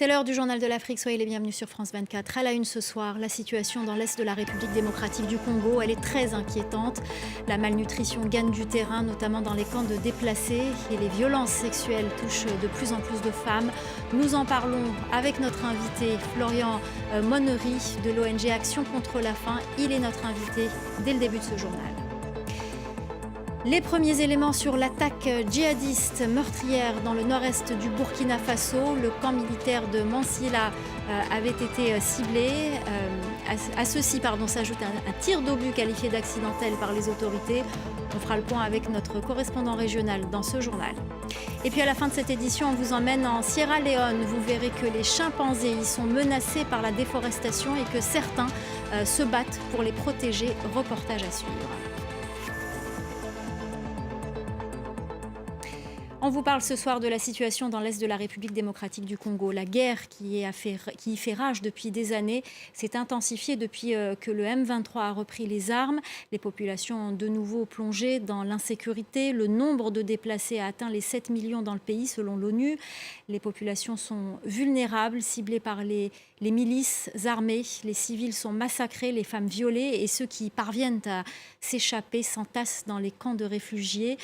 C'est l'heure du journal de l'Afrique, soyez les bienvenus sur France 24. À la une ce soir, la situation dans l'est de la République démocratique du Congo, elle est très inquiétante. La malnutrition gagne du terrain, notamment dans les camps de déplacés, et les violences sexuelles touchent de plus en plus de femmes. Nous en parlons avec notre invité Florian Monnery de l'ONG Action contre la faim. Il est notre invité dès le début de ce journal. Les premiers éléments sur l'attaque djihadiste meurtrière dans le nord-est du Burkina Faso. Le camp militaire de Mansilla avait été ciblé. À ceci s'ajoute un tir d'obus qualifié d'accidentel par les autorités. On fera le point avec notre correspondant régional dans ce journal. Et puis à la fin de cette édition, on vous emmène en Sierra Leone. Vous verrez que les chimpanzés y sont menacés par la déforestation et que certains se battent pour les protéger. Reportage à suivre. On vous parle ce soir de la situation dans l'est de la République démocratique du Congo. La guerre qui y fait rage depuis des années s'est intensifiée depuis que le M23 a repris les armes. Les populations ont de nouveau plongé dans l'insécurité. Le nombre de déplacés a atteint les 7 millions dans le pays selon l'ONU. Les populations sont vulnérables, ciblées par les milices armées. Les civils sont massacrés, les femmes violées et ceux qui parviennent à s'échapper s'entassent dans les camps de réfugiés.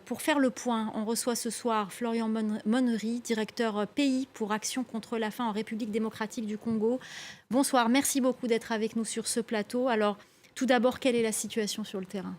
Pour faire le point, on reçoit ce soir Florian Monnery, directeur pays pour Action contre la faim en République démocratique du Congo. Bonsoir, merci beaucoup d'être avec nous sur ce plateau. Alors, tout d'abord, quelle est la situation sur le terrain ?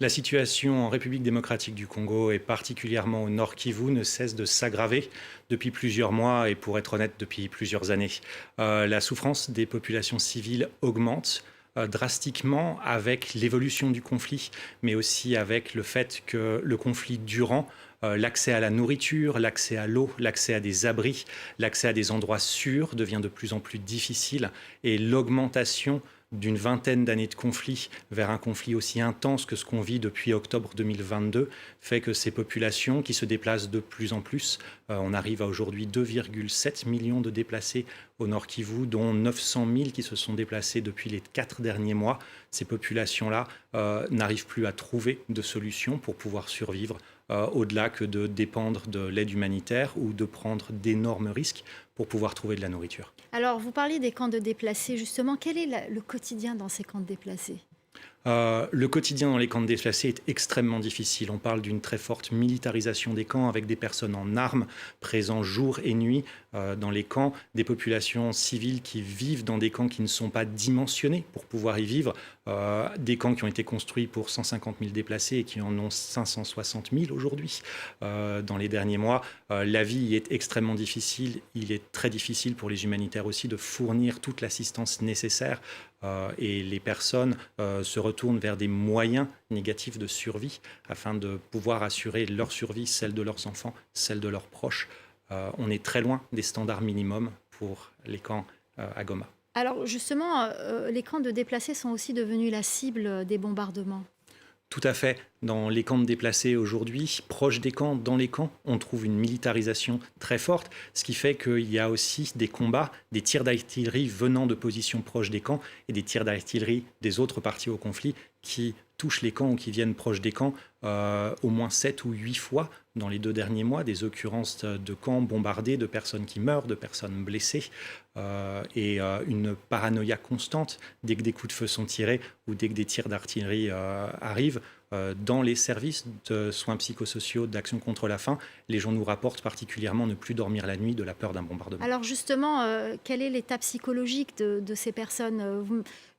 La situation en République démocratique du Congo et particulièrement au Nord Kivu ne cesse de s'aggraver depuis plusieurs mois et pour être honnête depuis plusieurs années. La souffrance des populations civiles augmente drastiquement avec l'évolution du conflit, mais aussi avec le fait que le conflit durant, l'accès à la nourriture, l'accès à l'eau, l'accès à des abris, l'accès à des endroits sûrs devient de plus en plus difficile et l'augmentation d'une vingtaine d'années de conflit vers un conflit aussi intense que ce qu'on vit depuis octobre 2022 fait que ces populations qui se déplacent de plus en plus, on arrive à aujourd'hui 2,7 millions de déplacés au Nord Kivu, dont 900 000 qui se sont déplacés depuis les 4 derniers mois. Ces populations-là n'arrivent plus à trouver de solution pour pouvoir survivre au-delà que de dépendre de l'aide humanitaire ou de prendre d'énormes risques pour pouvoir trouver de la nourriture. Alors, vous parliez des camps de déplacés, justement. Quel est le quotidien dans ces camps de déplacés ? Le quotidien dans les camps de déplacés est extrêmement difficile. On parle d'une très forte militarisation des camps avec des personnes en armes présents jour et nuit dans les camps, des populations civiles qui vivent dans des camps qui ne sont pas dimensionnés pour pouvoir y vivre, des camps qui ont été construits pour 150 000 déplacés et qui en ont 560 000 aujourd'hui. Dans les derniers mois, la vie est extrêmement difficile. Il est très difficile pour les humanitaires aussi de fournir toute l'assistance nécessaire et les personnes se retournent vers des moyens négatifs de survie afin de pouvoir assurer leur survie, celle de leurs enfants, celle de leurs proches. On est très loin des standards minimums pour les camps à Goma. Alors justement, les camps de déplacés sont aussi devenus la cible des bombardements. Tout à fait. Dans les camps de déplacés aujourd'hui, proches des camps, dans les camps, on trouve une militarisation très forte, ce qui fait qu'il y a aussi des combats, des tirs d'artillerie venant de positions proches des camps et des tirs d'artillerie des autres parties au conflit qui touchent les camps ou qui viennent proches des camps au moins 7 ou 8 fois dans les 2 derniers mois, des occurrences de camps bombardés, de personnes qui meurent, de personnes blessées et une paranoïa constante dès que des coups de feu sont tirés ou dès que des tirs d'artillerie arrivent. Dans les services de soins psychosociaux d'Action contre la faim, les gens nous rapportent particulièrement ne plus dormir la nuit de la peur d'un bombardement. Alors justement, quel est l'état psychologique de ces personnes ?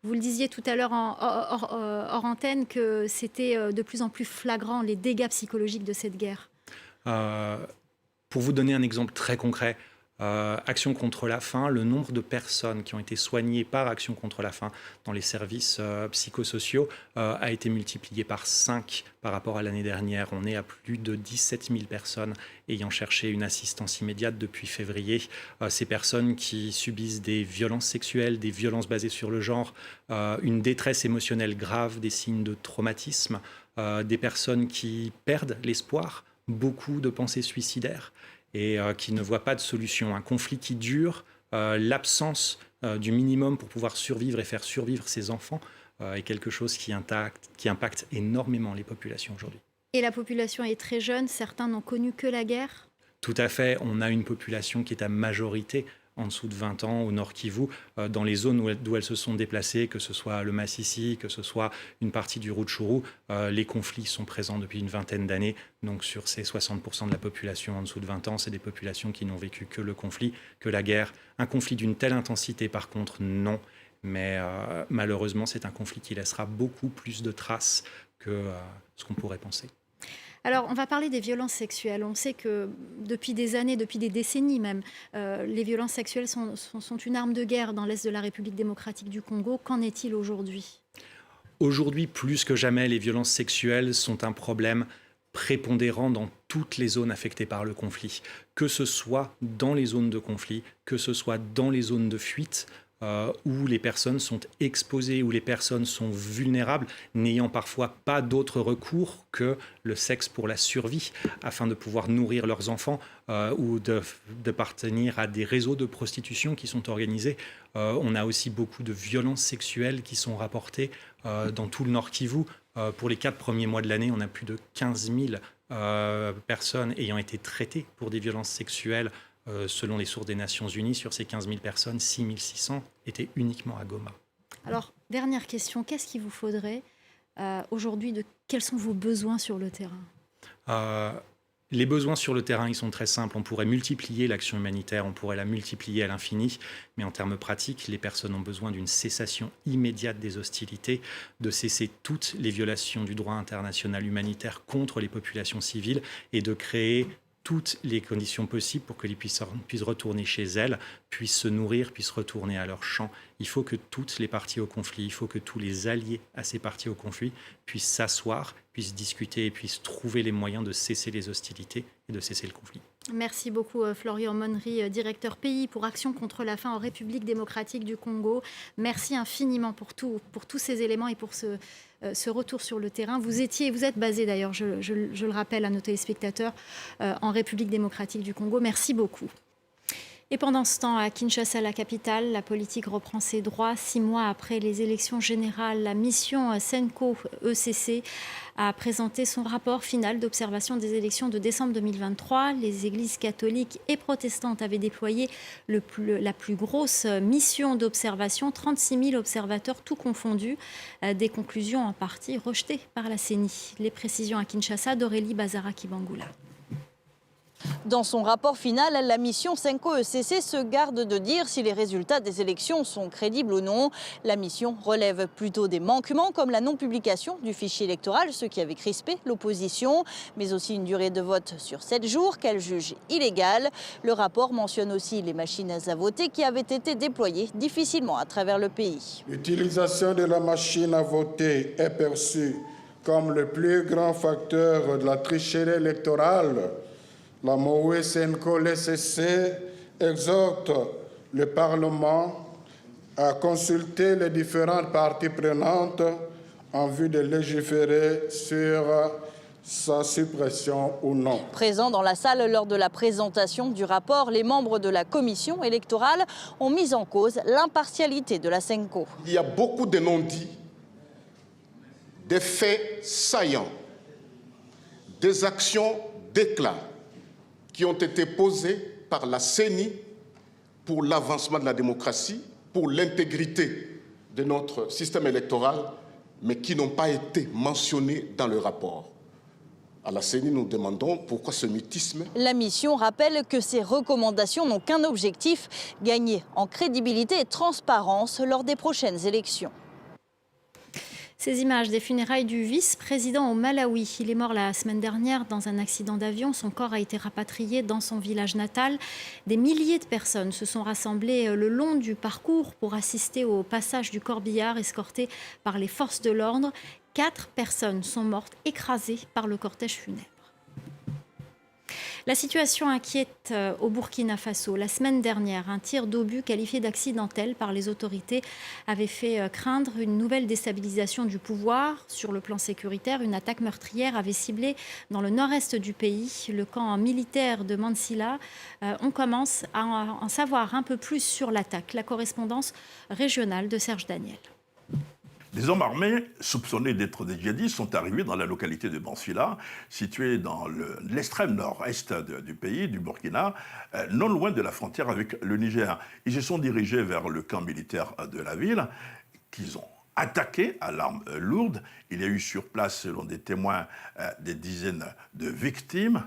Vous le disiez tout à l'heure hors antenne que c'était de plus en plus flagrant les dégâts psychologiques de cette guerre. Pour vous donner un exemple très concret, Action contre la faim, le nombre de personnes qui ont été soignées par Action contre la faim dans les services psychosociaux a été multiplié par 5 par rapport à l'année dernière. On est à plus de 17 000 personnes ayant cherché une assistance immédiate depuis février. Ces personnes qui subissent des violences sexuelles, des violences basées sur le genre, une détresse émotionnelle grave, des signes de traumatisme, des personnes qui perdent l'espoir, beaucoup de pensées suicidaires et qui ne voient pas de solution. Un conflit qui dure, l'absence du minimum pour pouvoir survivre et faire survivre ses enfants est quelque chose qui impacte énormément les populations aujourd'hui. Et la population est très jeune, certains n'ont connu que la guerre. Tout à fait, on a une population qui est à majorité en dessous de 20 ans, au Nord Kivu, dans les zones d'où elles se sont déplacées, que ce soit le Massissi, que ce soit une partie du Rutshuru. Les conflits sont présents depuis une vingtaine d'années. Donc sur ces 60% de la population en dessous de 20 ans, c'est des populations qui n'ont vécu que le conflit, que la guerre. Un conflit d'une telle intensité, par contre, non. Mais malheureusement, c'est un conflit qui laissera beaucoup plus de traces que ce qu'on pourrait penser. Alors, on va parler des violences sexuelles. On sait que depuis des années, depuis des décennies même, les violences sexuelles sont une arme de guerre dans l'Est de la République démocratique du Congo. Qu'en est-il aujourd'hui ? Aujourd'hui, plus que jamais, les violences sexuelles sont un problème prépondérant dans toutes les zones affectées par le conflit. Que ce soit dans les zones de conflit, que ce soit dans les zones de fuite, où les personnes sont exposées, où les personnes sont vulnérables, n'ayant parfois pas d'autre recours que le sexe pour la survie, afin de pouvoir nourrir leurs enfants ou de parvenir à des réseaux de prostitution qui sont organisés. On a aussi beaucoup de violences sexuelles qui sont rapportées dans tout le Nord Kivu. Pour les 4 premiers mois de l'année, on a plus de 15 000 personnes ayant été traitées pour des violences sexuelles. Selon les sources des Nations Unies, sur ces 15 000 personnes, 6 600 étaient uniquement à Goma. Alors, dernière question, qu'est-ce qu'il vous faudrait aujourd'hui quels sont vos besoins sur le terrain ? Les besoins sur le terrain, ils sont très simples. On pourrait multiplier l'action humanitaire, on pourrait la multiplier à l'infini, mais en termes pratiques, les personnes ont besoin d'une cessation immédiate des hostilités, de cesser toutes les violations du droit international humanitaire contre les populations civiles et de créer toutes les conditions possibles pour que les puissent retourner chez elles, puissent se nourrir, puissent retourner à leur champ. Il faut que toutes les parties au conflit, il faut que tous les alliés à ces parties au conflit puissent s'asseoir, puissent discuter et puissent trouver les moyens de cesser les hostilités et de cesser le conflit. Merci beaucoup Florian Monnery, directeur pays pour Action contre la faim en République démocratique du Congo. Merci infiniment pour tous ces éléments et pour ce retour sur le terrain. Vous êtes basé d'ailleurs, je le rappelle à nos téléspectateurs, en République démocratique du Congo. Merci beaucoup. Et pendant ce temps, à Kinshasa, la capitale, la politique reprend ses droits. 6 mois après les élections générales, la mission Senko-ECC a présenté son rapport final d'observation des élections de décembre 2023. Les églises catholiques et protestantes avaient déployé la plus grosse mission d'observation, 36 000 observateurs tout confondus. Des conclusions en partie rejetées par la CENI. Les précisions à Kinshasa d'Aurélie Bazara-Kibangula. Dans son rapport final, la mission Senko-ECC se garde de dire si les résultats des élections sont crédibles ou non. La mission relève plutôt des manquements comme la non-publication du fichier électoral, ce qui avait crispé l'opposition, mais aussi une durée de vote sur 7 jours qu'elle juge illégale. Le rapport mentionne aussi les machines à voter qui avaient été déployées difficilement à travers le pays. L'utilisation de la machine à voter est perçue comme le plus grand facteur de la tricherie électorale. La MOE Senko-ECC exhorte le Parlement à consulter les différentes parties prenantes en vue de légiférer sur sa suppression ou non. Présents dans la salle lors de la présentation du rapport, les membres de la commission électorale ont mis en cause l'impartialité de la Senko. Il y a beaucoup de non-dits, des faits saillants, des actions d'éclat qui ont été posées par la CENI pour l'avancement de la démocratie, pour l'intégrité de notre système électoral, mais qui n'ont pas été mentionnées dans le rapport. À la CENI, nous demandons pourquoi ce mutisme. La mission rappelle que ces recommandations n'ont qu'un objectif, gagner en crédibilité et transparence lors des prochaines élections. Ces images des funérailles du vice-président au Malawi. Il est mort la semaine dernière dans un accident d'avion. Son corps a été rapatrié dans son village natal. Des milliers de personnes se sont rassemblées le long du parcours pour assister au passage du corbillard escorté par les forces de l'ordre. 4 personnes sont mortes écrasées par le cortège funèbre. La situation inquiète au Burkina Faso. La semaine dernière, un tir d'obus qualifié d'accidentel par les autorités avait fait craindre une nouvelle déstabilisation du pouvoir. Sur le plan sécuritaire, une attaque meurtrière avait ciblé dans le nord-est du pays le camp militaire de Mansilla. On commence à en savoir un peu plus sur l'attaque. La correspondance régionale de Serge Daniel. Des hommes armés soupçonnés d'être des djihadistes sont arrivés dans la localité de Bansfila, située dans l'extrême nord-est du pays, du Burkina, non loin de la frontière avec le Niger. Ils se sont dirigés vers le camp militaire de la ville, qu'ils ont attaqué à l'arme lourde. Il y a eu sur place, selon des témoins, des dizaines de victimes.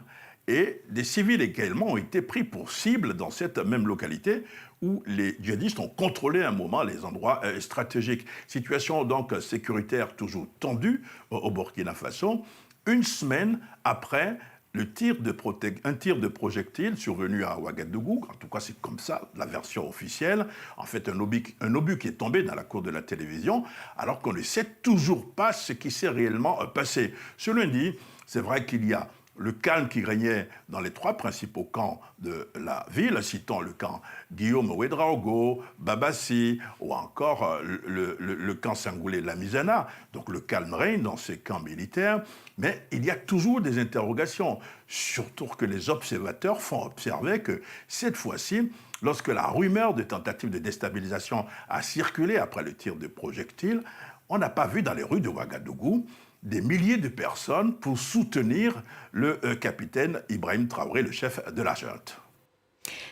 Et des civils également ont été pris pour cible dans cette même localité où les djihadistes ont contrôlé un moment les endroits stratégiques. Situation donc sécuritaire toujours tendue au Burkina Faso, une semaine après un tir de projectile survenu à Ouagadougou. En tout cas, c'est comme ça la version officielle. En fait, un obus qui est tombé dans la cour de la télévision, alors qu'on ne sait toujours pas ce qui s'est réellement passé. Ce lundi, c'est vrai qu'il y a le calme qui régnait dans les 3 principaux camps de la ville, citant le camp Guillaume Ouedraogo, Babassi, ou encore le camp Sangoulé-Lamizana. Donc le calme règne dans ces camps militaires, mais il y a toujours des interrogations, surtout que les observateurs font observer que cette fois-ci, lorsque la rumeur de tentative de déstabilisation a circulé après le tir de projectiles, on n'a pas vu dans les rues de Ouagadougou des milliers de personnes pour soutenir le capitaine Ibrahim Traoré, le chef de la junte.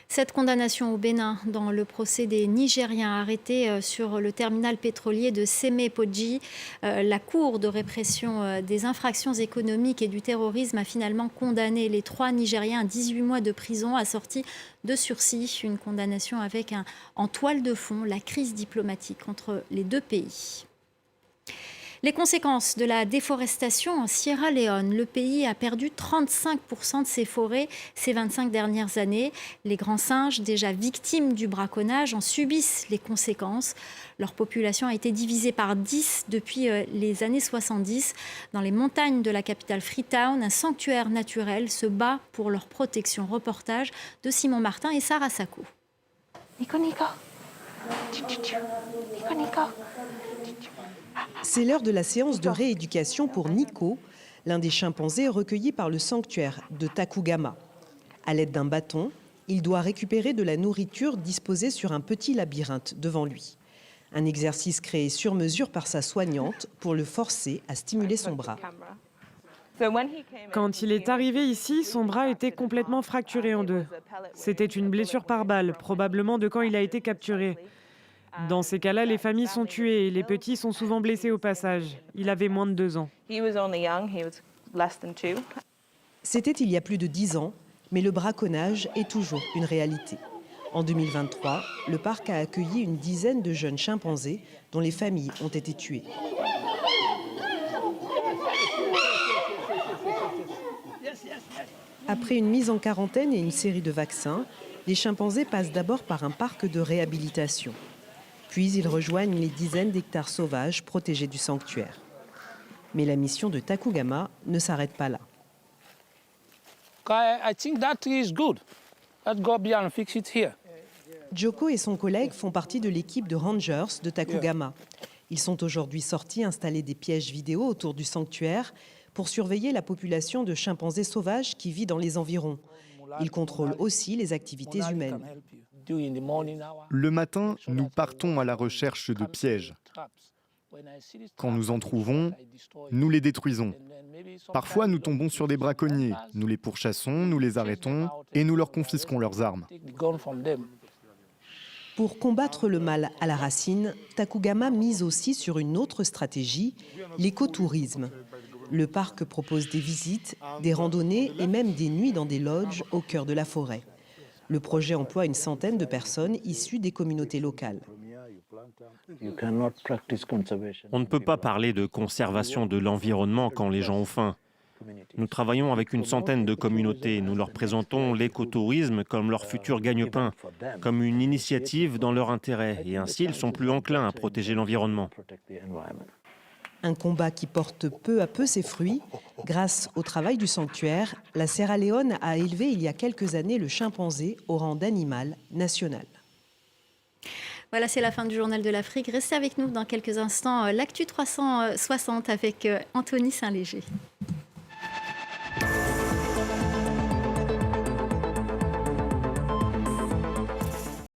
Cette condamnation au Bénin dans le procès des Nigériens arrêtés sur le terminal pétrolier de Sémé-Podji, la Cour de répression des infractions économiques et du terrorisme a finalement condamné les 3 Nigériens à 18 mois de prison assortis de sursis. Une condamnation avec en toile de fond la crise diplomatique entre les 2 pays. Les conséquences de la déforestation en Sierra Leone. Le pays a perdu 35% de ses forêts ces 25 dernières années. Les grands singes, déjà victimes du braconnage, en subissent les conséquences. Leur population a été divisée par 10 depuis les années 70. Dans les montagnes de la capitale Freetown, un sanctuaire naturel se bat pour leur protection. Reportage de Simon Martin et Sarah Sacco. Nico. C'est l'heure de la séance de rééducation pour Nico, l'un des chimpanzés recueillis par le sanctuaire de Takugama. À l'aide d'un bâton, il doit récupérer de la nourriture disposée sur un petit labyrinthe devant lui. Un exercice créé sur mesure par sa soignante pour le forcer à stimuler son bras. Quand il est arrivé ici, son bras était complètement fracturé en 2. C'était une blessure par balle, probablement de quand il a été capturé. Dans ces cas-là, les familles sont tuées et les petits sont souvent blessés au passage. Il avait moins de 2 ans. C'était il y a plus de 10 ans, mais le braconnage est toujours une réalité. En 2023, le parc a accueilli une dizaine de jeunes chimpanzés dont les familles ont été tuées. Après une mise en quarantaine et une série de vaccins, les chimpanzés passent d'abord par un parc de réhabilitation. Puis ils rejoignent les dizaines d'hectares sauvages protégés du sanctuaire. Mais la mission de Takugama ne s'arrête pas là. Joko et son collègue font partie de l'équipe de rangers de Takugama. Ils sont aujourd'hui sortis installer des pièges vidéo autour du sanctuaire pour surveiller la population de chimpanzés sauvages qui vit dans les environs. Ils contrôlent aussi les activités humaines. Le matin, nous partons à la recherche de pièges. Quand nous en trouvons, nous les détruisons. Parfois, nous tombons sur des braconniers. Nous les pourchassons, nous les arrêtons et nous leur confisquons leurs armes. Pour combattre le mal à la racine, Takugama mise aussi sur une autre stratégie, l'écotourisme. Le parc propose des visites, des randonnées et même des nuits dans des lodges au cœur de la forêt. Le projet emploie une centaine de personnes issues des communautés locales. On ne peut pas parler de conservation de l'environnement quand les gens ont faim. Nous travaillons avec une centaine de communautés. Nous leur présentons l'écotourisme comme leur futur gagne-pain, comme une initiative dans leur intérêt. Et ainsi, ils sont plus enclins à protéger l'environnement. Un combat qui porte peu à peu ses fruits. Grâce au travail du sanctuaire, la Sierra Leone a élevé il y a quelques années le chimpanzé au rang d'animal national. Voilà, c'est la fin du Journal de l'Afrique. Restez avec nous dans quelques instants. L'Actu 360 avec Anthony Saint-Léger.